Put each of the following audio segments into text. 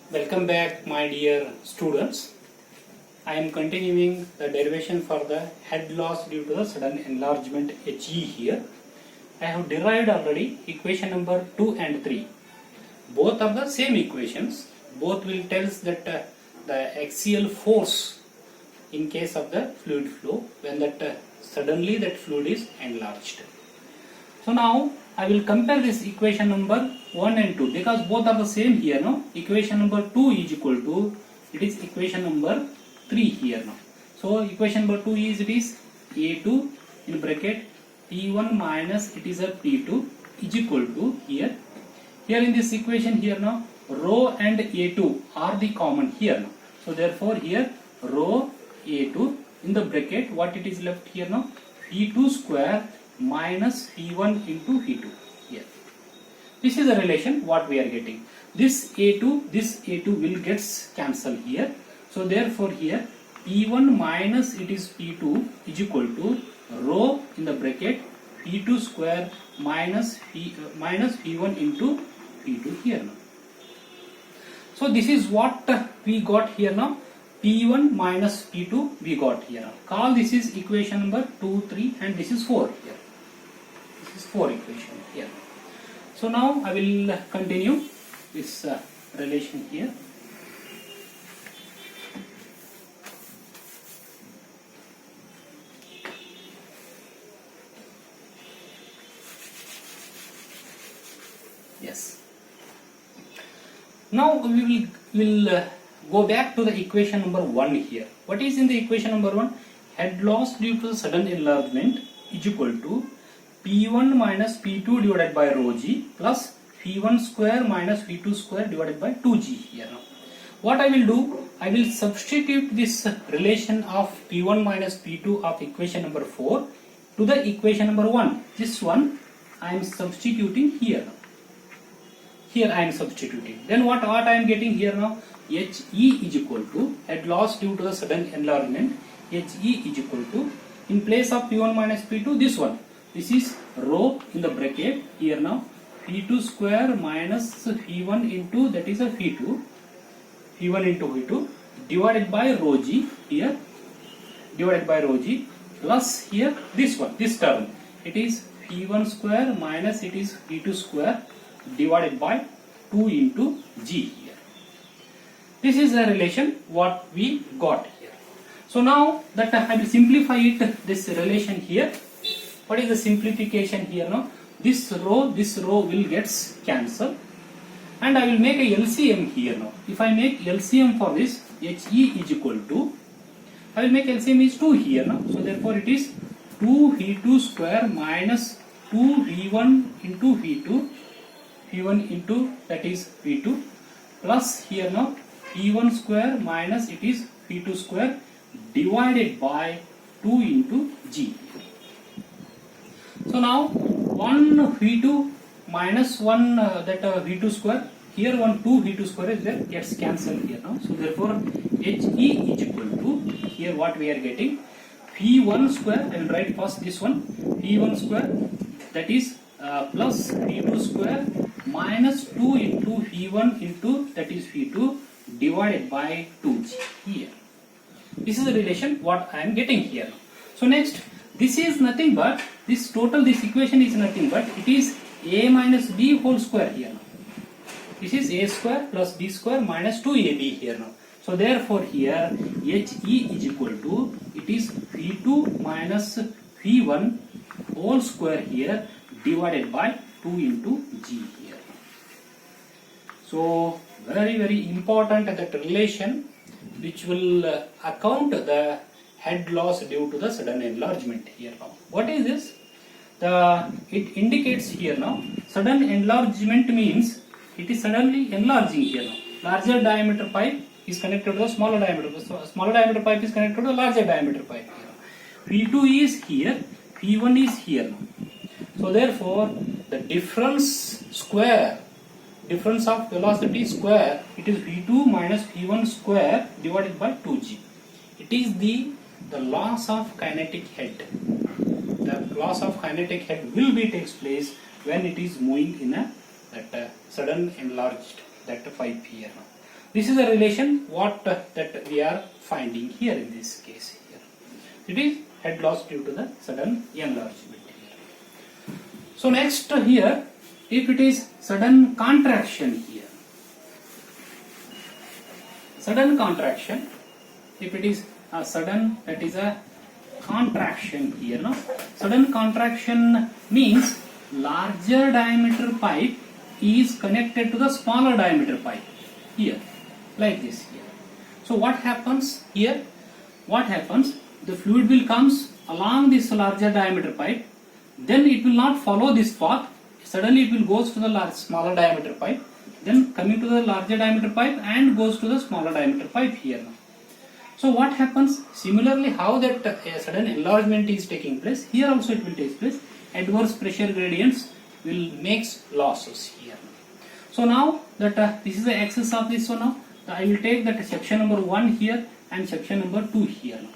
Welcome back, my dear students. I am continuing the derivation for the head loss due to the sudden enlargement HE here. I have derived already equation number 2 and 3. Both are the same equations. Both will tell us that the axial force in case of the fluid flow when that suddenly that fluid is enlarged. So now I will compare this equation number 1 and 2 because both are the same here now. Equation number 2 is equal to, it is equation number 3 here now. So equation number 2 is, it is A2 in bracket P1 minus it is a P2 is equal to here. Here in this equation here now, rho and A2 are the common here now. So therefore here rho A2 in the bracket, what it is left here now, P2 square minus P1 into P2 here. This is the relation what we are getting. This A2 will gets cancelled here. So therefore here P1 minus it is P2 is equal to rho in the bracket P2 square minus P1 into P2 here now. So this is what we got here now. P1 minus P2 we got here now. Call this is equation number 2, 3 and this is 4 here. This is 4 equation here. So now I will continue this relation here. Yes. Now we will go back to the equation number 1 here. What is in the equation number 1? Head loss due to the sudden enlargement is equal to P1 minus P2 divided by rho g plus P1 square minus P2 square divided by 2g here now. What I will do, I will substitute this relation of P1 minus P2 of equation number 4 to the equation number 1. This one I am substituting here now. Here I am substituting. Then what I am getting here now? HE is equal to head loss due to the sudden enlargement. HE is equal to, in place of P1 minus P2, this one. This is rho in the bracket here now. P2 square minus P1 into that is a P2. P1 into P2 divided by rho g here. Divided by rho g plus here this one, this term. It is P1 square minus it is P2 square divided by 2 into g here. This is the relation what we got here. So now that I will simplify it, this relation here. What is the simplification here now? This row will gets cancelled and I will make a LCM here now. If I make LCM for this, HE is equal to, I will make LCM is 2 here now. So therefore it is 2V2 square minus 2V1 into V2, V1 into that is V2 plus here now P1 square minus it is P2 square divided by 2 into G. So now 1 V2 minus 1 V2 square, here 1 2 V2 square is there, gets cancelled here now. So therefore HE is equal to, here what we are getting, P1 square, I will write first this one, P1 square that is plus P2 square minus 2 into V1 into that is V2 divided by 2G here. This is the relation what I am getting here. So next, this is nothing but, this equation is nothing but, it is A minus B whole square here now. This is A square plus B square minus 2AB here now. So therefore here HE is equal to, it is V2 minus V1 whole square here divided by 2 into G here. So very important that relation which will account the head loss due to the sudden enlargement here now. What is this? It indicates here now, sudden enlargement means it is suddenly enlarging here now. Larger diameter pipe is connected to the smaller diameter. So smaller diameter pipe is connected to the larger diameter pipe here. P2 is here, P1 is here now. So therefore the difference of velocity square, it is V2 minus V1 square divided by 2G. It is the loss of kinetic head. The loss of kinetic head will be takes place when it is moving in a sudden enlarged that pipe here. This is the relation what that we are finding here in this case here. It is head loss due to the sudden enlargement here. So next here, if it is sudden contraction here, sudden contraction, if it is a sudden, that is a contraction here, no? Sudden contraction means larger diameter pipe is connected to the smaller diameter pipe here, like this here. So what happens here? What happens? The fluid will comes along this larger diameter pipe, then it will not follow this path. Suddenly it will goes to the smaller diameter pipe, then coming to the larger diameter pipe and goes to the smaller diameter pipe here now. So what happens? Similarly, how that sudden enlargement is taking place, here also it will take place. Adverse pressure gradients will makes losses here. So now that this is the axis of this one now, I will take that section number 1 here and section number 2 here now.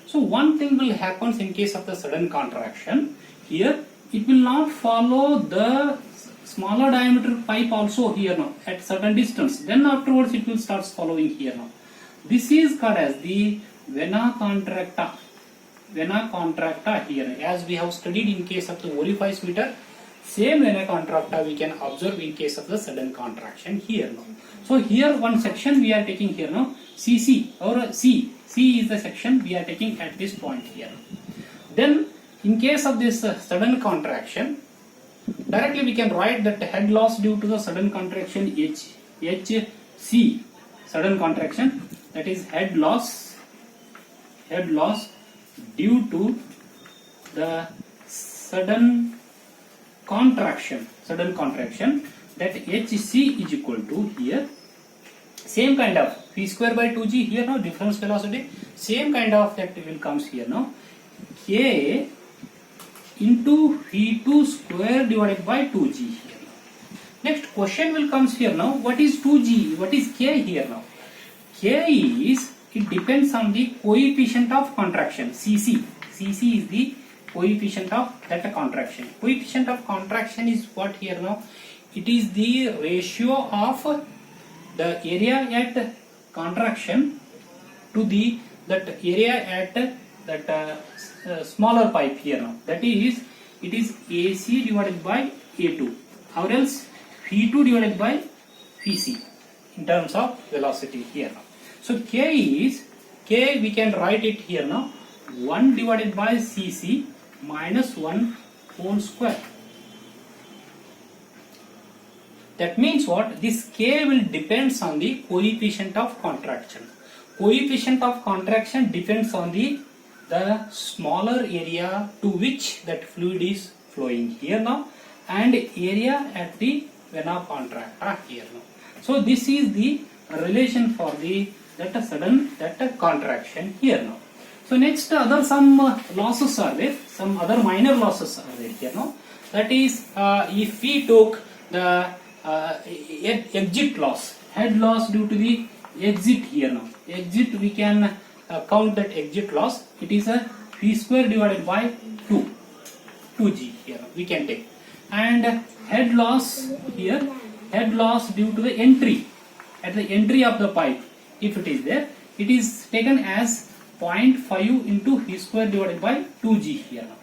So one thing will happen in case of the sudden contraction. Here it will not follow the smaller diameter pipe also here now at certain distance. Then afterwards it will start following here now. This is called as the vena contracta. Vena contracta here, as we have studied in case of the orifice meter. Same vena contracta we can observe in case of the sudden contraction here now. So here one section we are taking here now, CC or C. C is the section we are taking at this point here. Then in case of this sudden contraction, directly we can write that head loss due to the sudden contraction HC, sudden contraction, that is head loss due to the sudden contraction, that HC is equal to here same kind of v square by 2g here now, difference velocity, same kind of that will comes here now, k into v2 square divided by 2g here now. Next question will comes here now, what is 2g, what is k here now? K is, it depends on the coefficient of contraction, Cc is the coefficient of that contraction. Coefficient of contraction is what here now? It is the ratio of the area at contraction to the that area at that smaller pipe here now. That is, it is AC divided by A2 or else V2 divided by Vc in terms of velocity here now. So K we can write it here now, 1 divided by Cc minus 1 whole square. That means what? This K will depends on the coefficient of contraction. Coefficient of contraction depends on the smaller area to which that fluid is flowing here now and area at the vena contracta here now. So this is the relation for the sudden contraction here now. So next some losses are there, some other minor losses are there here now. That is if we took the exit loss, head loss due to the exit here now. Exit we can count that exit loss. It is a v square divided by 2g here we can take. And head loss here, head loss due to the entry, at the entry of the pipe, if it is there, it is taken as 0.5 into v square divided by 2g here now.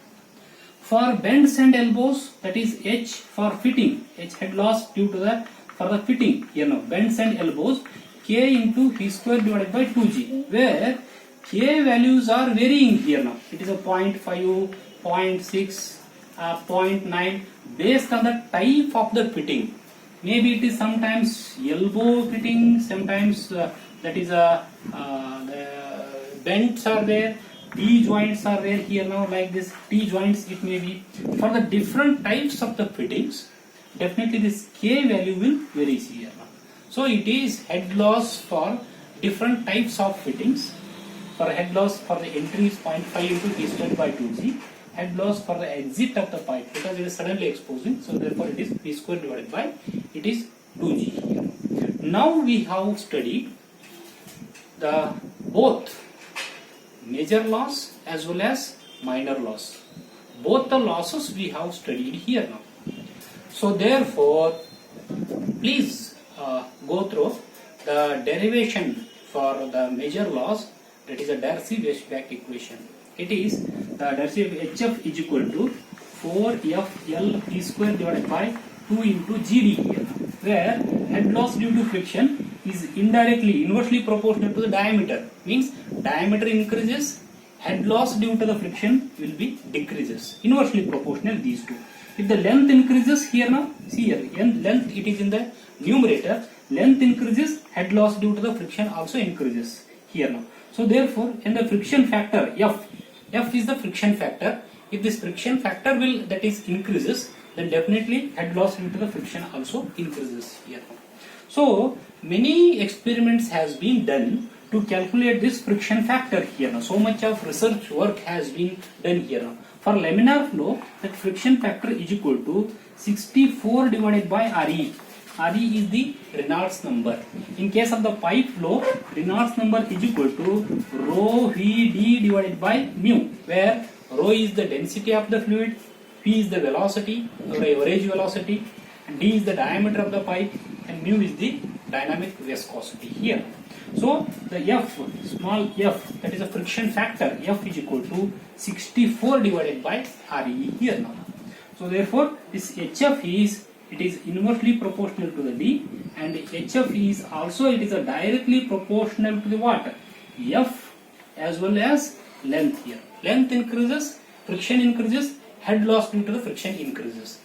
For bends and elbows, that is H for fitting, H head loss due to the for the fitting here now, bends and elbows, K into v square divided by 2g, where K values are varying here now. It is a 0.5, 0.6, 0.9 based on the type of the fitting. Maybe it is sometimes elbow fitting, sometimes that is the bends are there, T joints are there here now, like this T joints it may be. For the different types of the fittings, definitely this K value will vary here now. So it is head loss for different types of fittings. For head loss for the entry is 0.5 into v squared by 2g. Head loss for the exit of the pipe, because it is suddenly exposing, so therefore it is v squared divided by, it is 2g here. Now we have studied the both major loss as well as minor loss. Both the losses we have studied here now. So therefore, please go through the derivation for the major loss, that is a Darcy-Weisbach equation. It is the Darcy HF is equal to 4FL P square divided by 2 into GD here, where head loss due to friction is indirectly inversely proportional to the diameter. Means diameter increases, head loss due to the friction will be decreases. Inversely proportional these two. If the length increases here now, see here, length it is in the numerator, length increases, head loss due to the friction also increases here now. So therefore, in the friction factor F is the friction factor. If this friction factor will that is increases, then definitely head loss due to the friction also increases here. So many experiments has been done to calculate this friction factor here now. So much of research work has been done here now. For laminar flow, that friction factor is equal to 64 divided by RE. RE is the Reynolds number. In case of the pipe flow, Reynolds number is equal to rho Vd divided by mu, where rho is the density of the fluid, P is the velocity or average velocity, and D is the diameter of the pipe, and mu is the dynamic viscosity here. So the F, small f, that is a friction factor, F is equal to 64 divided by RE here now. So therefore this HF is, it is inversely proportional to the D, and HF is also, it is a directly proportional to the what? F as well as length here. Length increases, friction increases, head loss due to the friction increases.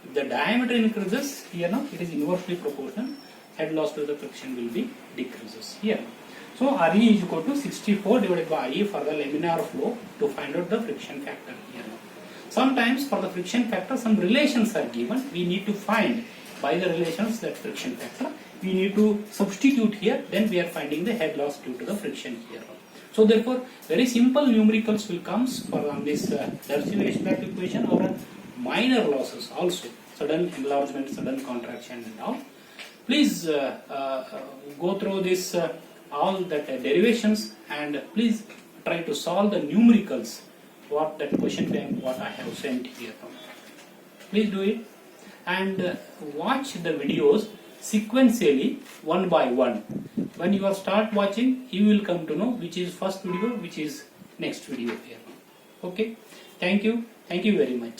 If the diameter increases here now, it is inversely proportional, head loss to the friction will be decreases here. So RE is equal to 64 divided by RE for the laminar flow to find out the friction factor here now. Sometimes for the friction factor some relations are given, we need to find by the relations that friction factor, we need to substitute here, then we are finding the head loss due to the friction here. So therefore very simple numericals will comes for on this Darcy-Weisbach equation or minor losses also, sudden enlargement, sudden contraction and all. Please go through this all that derivations, and please try to solve the numericals what that question bank what I have sent here. Please do it and watch the videos sequentially one by one. When you are start watching, you will come to know which is first video, which is next video here. Okay, thank you very much.